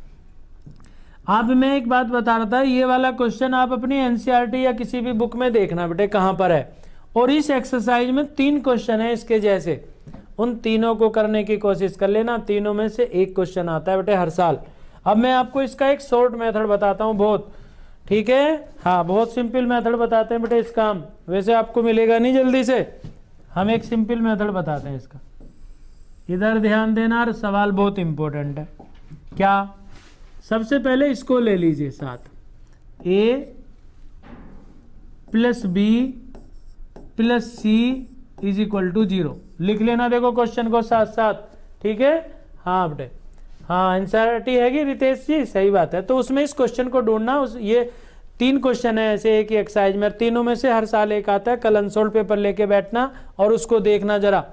अब मैं एक बात बता रहा था, ये वाला क्वेश्चन आप अपनी एनसीईआरटी या किसी भी बुक में देखना बेटे कहाँ पर है, और इस एक्सरसाइज में 3 क्वेश्चन है इसके जैसे, उन तीनों को करने की कोशिश कर लेना, तीनों में से एक क्वेश्चन आता है बेटे हर साल। अब मैं आपको इसका एक शॉर्ट मेथड बताता हूँ बहुत, ठीक है, हाँ बहुत सिंपल मेथड बताते हैं बेटे इसका हम, वैसे आपको मिलेगा नहीं जल्दी से, हम एक सिंपल मेथड बताते हैं इसका, इधर ध्यान देना, और सवाल बहुत इंपॉर्टेंट है। क्या, सबसे पहले इसको ले लीजिए साथ, a + b + c = 0 लिख लेना, देखो क्वेश्चन को साथ साथ, ठीक है। हाँ बेटे, हाँ एनसीईआरटी है कि रितेश जी, सही बात है। तो उसमें इस क्वेश्चन को ढूंढना, ये 3 क्वेश्चन है ऐसे एक ही एक्सरसाइज में, तीनों में से हर साल एक आता है। कल अनसोल्ड पेपर लेके बैठना और उसको देखना जरा,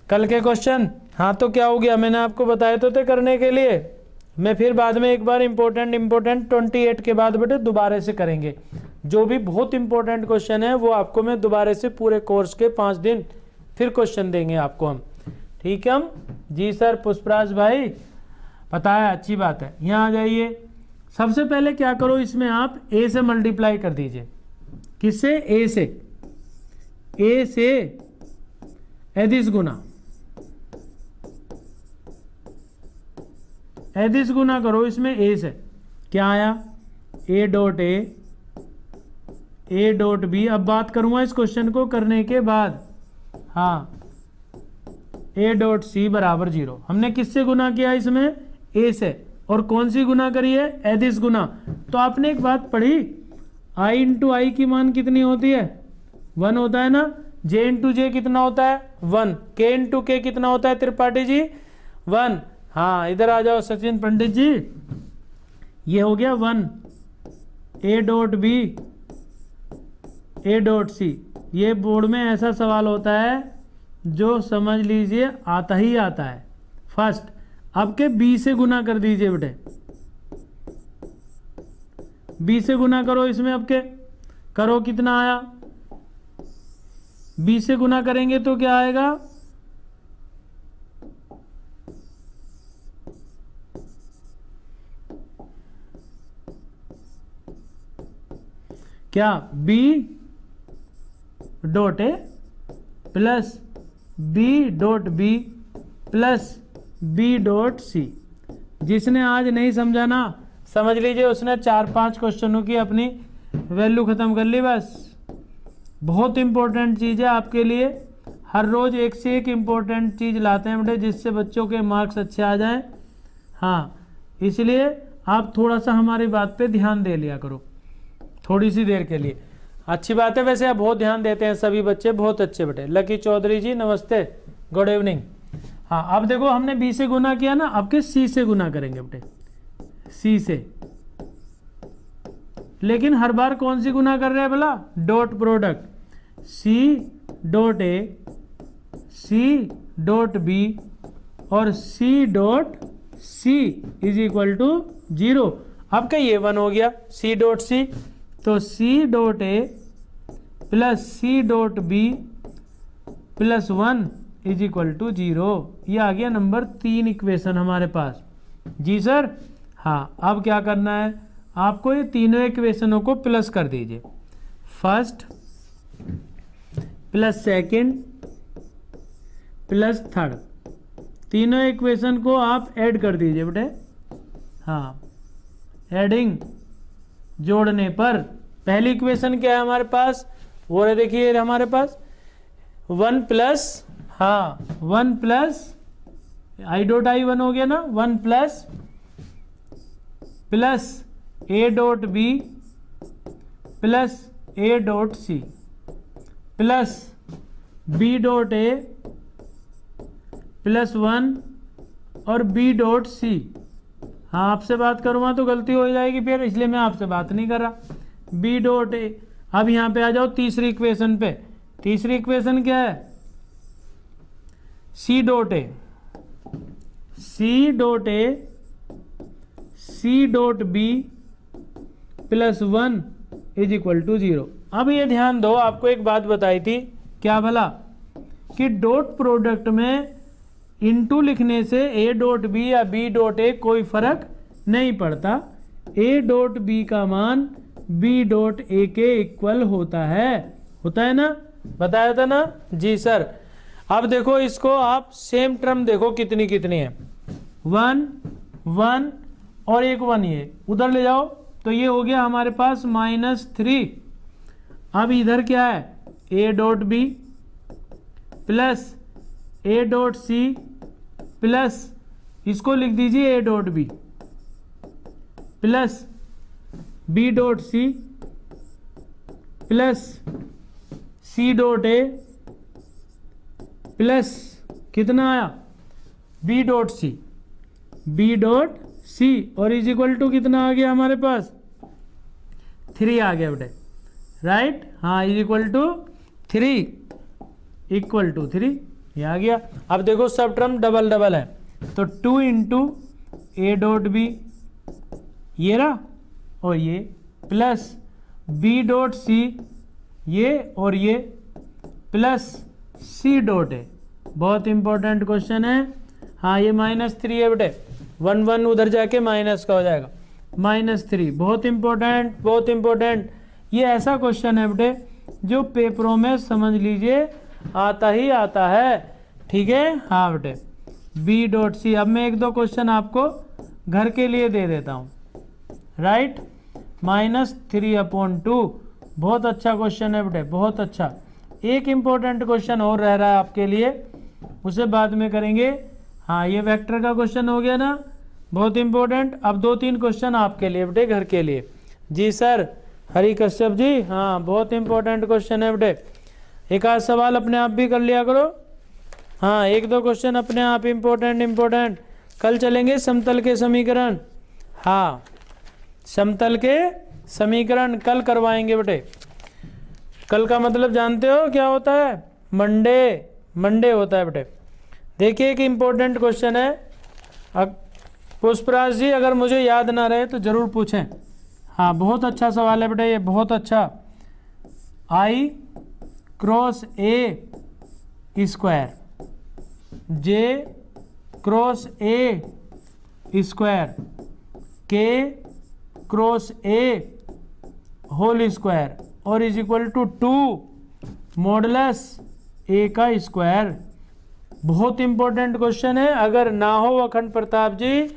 कल के क्वेश्चन। हाँ तो क्या हो गया, मैंने आपको बताया तो थे करने के लिए, मैं फिर बाद में एक बार इंपॉर्टेंट 28 के बाद बेटे दोबारा से करेंगे, जो भी बहुत इंपॉर्टेंट क्वेश्चन है वो आपको मैं दोबारा से पूरे कोर्स के 5 दिन फिर क्वेश्चन देंगे आपको हम, ठीक है। हम जी सर पुष्पराज भाई पता है, अच्छी बात है। यहाँ आ जाइए, सबसे पहले क्या करो, इसमें आप a से मल्टीप्लाई कर दीजिए, किससे, a से, ए से एदिस गुना, एदिस गुना करो इसमें ए से, क्या आया a dot a dot b. अब बात करूंगा इस क्वेश्चन को करने के बाद, हाँ ए डॉट सी बराबर 0। हमने किससे गुना किया इसमें, ए से, और कौन सी गुना करी है, एदिस गुना। तो आपने एक बात पढ़ी, आई इंटू आई की मान कितनी होती है, 1 होता है ना, जे इंटू जे कितना होता है 1, के इंटू के कितना होता है त्रिपाठी जी 1। हाँ इधर आ जाओ सचिन पंडित जी, ये हो गया 1, a dot b a dot c. ये बोर्ड में ऐसा सवाल होता है जो समझ लीजिए आता ही आता है फर्स्ट। अब के बी से गुना कर दीजिए बेटे, बी से गुना करो इसमें, अब के करो कितना आया, बी से गुना करेंगे तो क्या आएगा, क्या b dot a plus b dot b plus b dot c. जिसने आज नहीं समझा ना, समझ लीजिए उसने 4-5 क्वेश्चनों की अपनी वैल्यू खत्म कर ली बस। बहुत इंपॉर्टेंट चीज़ है आपके लिए, हर रोज एक से एक इम्पोर्टेंट चीज़ लाते हैं बेटे, जिससे बच्चों के मार्क्स अच्छे आ जाएं। हाँ इसलिए आप थोड़ा सा हमारी बात पे ध्यान दे लिया करो थोड़ी सी देर के लिए। अच्छी बात है, वैसे आप बहुत ध्यान देते हैं सभी बच्चे, बहुत अच्छे बेटे। लकी चौधरी जी नमस्ते, गुड इवनिंग। हाँ अब देखो हमने बी से गुना किया ना, अब के सी से गुना करेंगे बेटे, सी से। लेकिन हर बार कौन सी गुना कर रहे हैं भला, डॉट प्रोडक्ट, सी डॉट ए सी डॉट बी और C dot C is equal to 0। अब क्या ये 1 हो गया, सी डॉट सी, तो c dot a plus c dot b plus 1 is equal to 0। ये आ गया नंबर 3 इक्वेशन हमारे पास। जी सर, हाँ अब क्या करना है आपको, ये तीनों इक्वेशनों को प्लस कर दीजिए, first plus second plus third, तीनों इक्वेशन को आप ऐड कर दीजिए बेटे। हाँ एडिंग, जोड़ने पर पहली इक्वेशन क्या है हमारे पास, वो है देखिए हमारे पास 1 प्लस, हाँ 1 प्लस आई डॉट आई 1 हो गया ना, 1 plus plus a dot b plus a dot c plus b dot a plus 1 और बी डॉट सी। हाँ आपसे बात करूँगा तो गलती हो जाएगी फिर, इसलिए मैं आपसे बात नहीं कर रहा। बी डॉट ए, अब यहाँ पे आ जाओ तीसरी इक्वेशन पे। तीसरी इक्वेशन क्या है, c dot A C dot A C dot b plus 1 is equal to 0। अब ये ध्यान दो, आपको एक बात बताई थी क्या भला, कि डॉट प्रोडक्ट में इनटू लिखने से ए डॉट बी या बी डॉट ए कोई फर्क नहीं पड़ता, ए डॉट बी का मान बी डॉट ए के इक्वल होता है ना, बताया था ना जी सर। अब देखो इसको आप सेम टर्म देखो कितनी कितनी है, 1 1 और एक 1, ये उधर ले जाओ तो ये हो गया हमारे पास -3। अब इधर क्या है, a dot b plus a dot c plus, इसको लिख दीजिए a dot b plus b dot c plus c dot a plus कितना आया बी डॉट सी और इज इक्वल टू कितना आ गया हमारे पास 3 आ गया बेटे, राइट। हाँ is equal to 3 equal to 3 ये आ गया। अब देखो सब टर्म डबल डबल है, तो 2 इंटू ए डॉट बी ये रहा और ये प्लस बी डॉट सी ये और ये प्लस सी डॉट ए। बहुत इंपॉर्टेंट क्वेश्चन है। हाँ ये -3 है बेटे, 1 1 उधर जाके माइनस का हो जाएगा, -3। बहुत इंपॉर्टेंट, बहुत इंपॉर्टेंट। ये ऐसा क्वेश्चन है बेटे जो पेपरों में समझ लीजिए आता ही आता है। ठीक है, हाँ बेटे B.C। अब मैं एक दो क्वेश्चन आपको घर के लिए दे देता हूँ। राइट, -3/2 बहुत अच्छा क्वेश्चन है बेटे, बहुत अच्छा। एक इम्पोर्टेंट क्वेश्चन और रह रहा है आपके लिए, उसे बाद में करेंगे। हाँ, ये वेक्टर का क्वेश्चन हो गया ना, बहुत इम्पोर्टेंट। अब 2-3 क्वेश्चन आपके लिए बेटे घर के लिए। जी सर, हरी कश्यप जी, हाँ बहुत इम्पोर्टेंट क्वेश्चन है बेटे। एक आध सवाल अपने आप भी कर लिया करो। हाँ, एक दो क्वेश्चन अपने आप इम्पोर्टेंट। कल चलेंगे समतल के समीकरण। हाँ, समतल के समीकरण कल करवाएंगे बेटे। कल का मतलब जानते हो क्या होता है? मंडे होता है बेटे। देखिए एक इम्पोर्टेंट क्वेश्चन है। पुष्पराज जी, अगर मुझे याद ना रहे तो ज़रूर पूछें। हाँ, बहुत अच्छा सवाल है बेटे ये, बहुत अच्छा। I cross A square, J cross A square, K cross A whole square और is equal to 2 modulus A का स्क्वायर। बहुत इंपॉर्टेंट क्वेश्चन है। अगर ना हो अखंड प्रताप जी,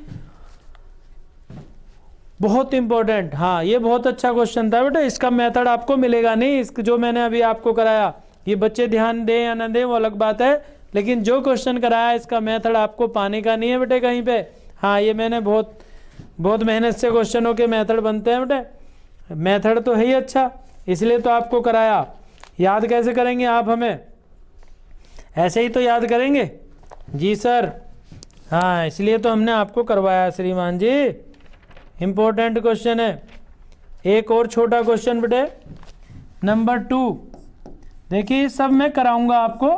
बहुत इंपॉर्टेंट। हाँ, ये बहुत अच्छा क्वेश्चन था बेटा। इसका मेथड आपको मिलेगा नहीं, इसका जो मैंने अभी आपको कराया। ये बच्चे ध्यान दें या ना दें वो अलग बात है, लेकिन जो क्वेश्चन कराया इसका मेथड आपको पाने का नहीं है बेटे कहीं पे। हाँ, ये मैंने बहुत मेहनत से क्वेश्चनों के मेथड बनते हैं बेटे। मेथड तो है ही अच्छा, इसलिए तो आपको कराया। याद कैसे करेंगे आप हमें? ऐसे ही तो याद करेंगे। जी सर, हाँ इसलिए तो हमने आपको करवाया श्रीमान जी। इम्पोर्टेंट क्वेश्चन है। एक और छोटा क्वेश्चन बेटे, नंबर 2। देखिए सब मैं कराऊंगा आपको।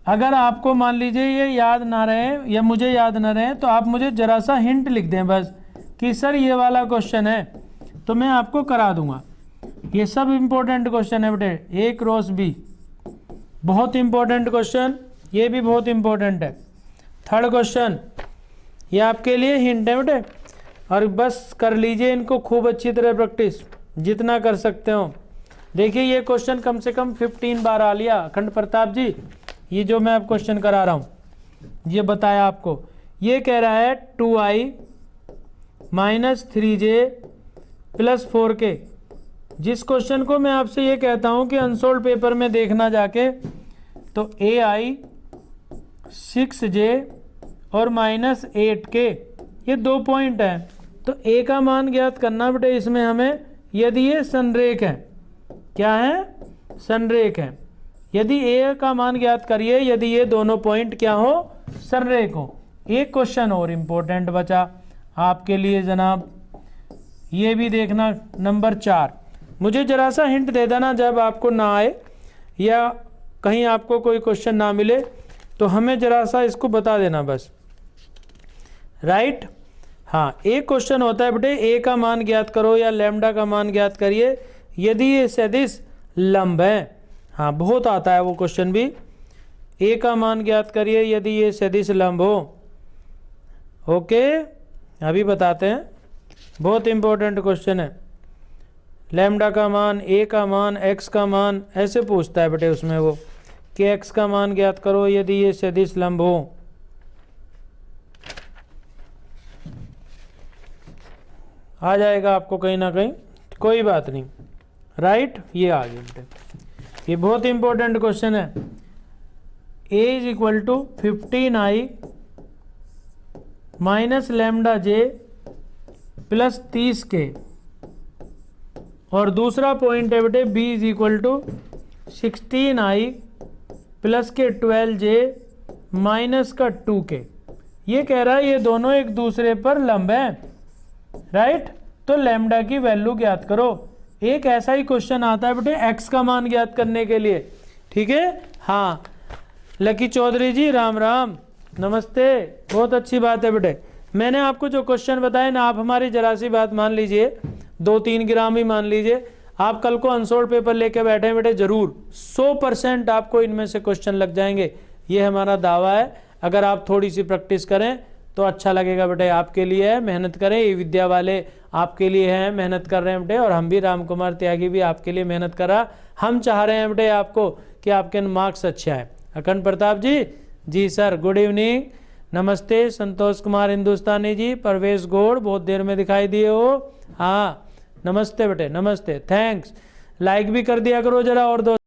अगर आपको मान लीजिए ये याद ना रहे या मुझे याद ना रहे तो आप मुझे ज़रा सा हिंट लिख दें बस कि सर ये वाला क्वेश्चन है, तो मैं आपको करा दूंगा। ये सब इम्पोर्टेंट क्वेश्चन है बेटे। A क्रॉस B, बहुत इम्पोर्टेंट क्वेश्चन, ये भी बहुत इम्पोर्टेंट है। थर्ड क्वेश्चन, ये आपके लिए हिंट है बेटे, और बस कर लीजिए इनको खूब अच्छी तरह प्रैक्टिस, जितना कर सकते हो। देखिए ये क्वेश्चन कम से कम 15 बार आ लिया अखंड प्रताप जी। ये जो मैं अब क्वेश्चन करा रहा हूँ, ये बताया आपको। ये कह रहा है 2i minus 3j plus 4k। जिस क्वेश्चन को मैं आपसे ये कहता हूँ कि अनसोल्ड पेपर में देखना जाके, तो ai 6j और माइनस 8k, ये 2 पॉइंट है। तो a का मान ज्ञात करना बेटे इसमें हमें, यदि ये संरेख है। क्या है? संरेख है। यदि a का मान ज्ञात करिए यदि ये दोनों पॉइंट क्या हो? संरेख हो। एक क्वेश्चन और इम्पोर्टेंट बचा आपके लिए जनाब, ये भी देखना, नंबर 4। मुझे जरा सा हिंट दे देना जब आपको ना आए या कहीं आपको कोई क्वेश्चन ना मिले, तो हमें जरा सा इसको बता देना बस। राइट, हाँ एक क्वेश्चन होता है बेटे, a का मान ज्ञात करो या लैम्डा का मान ज्ञात करिए यदि ये सदिश लंब है। हाँ, बहुत आता है वो क्वेश्चन भी। a का मान ज्ञात करिए यदि ये सदिश लंब हो। ओके, अभी बताते हैं, बहुत इंपॉर्टेंट क्वेश्चन है। लैम्डा का मान, a का मान, x का मान, ऐसे पूछता है बेटे उसमें वो कि x का मान ज्ञात करो यदि ये सदिश लंब हो। आ जाएगा आपको कहीं ना कहीं, कोई बात नहीं। राइट, ये आ गया बेटे। ये बहुत इंपॉर्टेंट क्वेश्चन है। a is equal to 15i minus lambda j plus 30k, और दूसरा पॉइंट है बेटे b is equal to 16i plus के 12j माइनस का 2k। ये कह रहा है ये दोनों एक दूसरे पर लंब हैं। राइट, तो लैम्डा की वैल्यू ज्ञात करो। एक ऐसा ही क्वेश्चन आता है बेटे x का मान ज्ञात करने के लिए। ठीक है, हाँ लकी चौधरी जी राम राम, नमस्ते, बहुत अच्छी बात है बेटे। मैंने आपको जो क्वेश्चन बताए ना, आप हमारी जरा सी बात मान लीजिए, 2-3 ग्राम ही मान लीजिए। आप कल को अनसोल्ड पेपर लेके बैठे बेटे, जरूर 100% आपको इनमें से क्वेश्चन लग जाएंगे। ये हमारा दावा है। अगर आप थोड़ी सी प्रैक्टिस करें तो अच्छा लगेगा बेटे, आपके लिए है, मेहनत करें। ये विद्या वाले आपके लिए हैं, मेहनत कर रहे हैं बेटे, और हम भी, राम कुमार त्यागी भी आपके लिए मेहनत कर रहा। हम चाह रहे हैं बेटे आपको कि आपके मार्क्स अच्छे आए। अखंड प्रताप जी सर गुड इवनिंग, नमस्ते। संतोष कुमार हिंदुस्तानी जी, परवेश गौड़ बहुत देर में दिखाई दिए हो। हाँ नमस्ते बेटे, नमस्ते, थैंक्स। लाइक भी कर दिया करो जरा और दोस्त।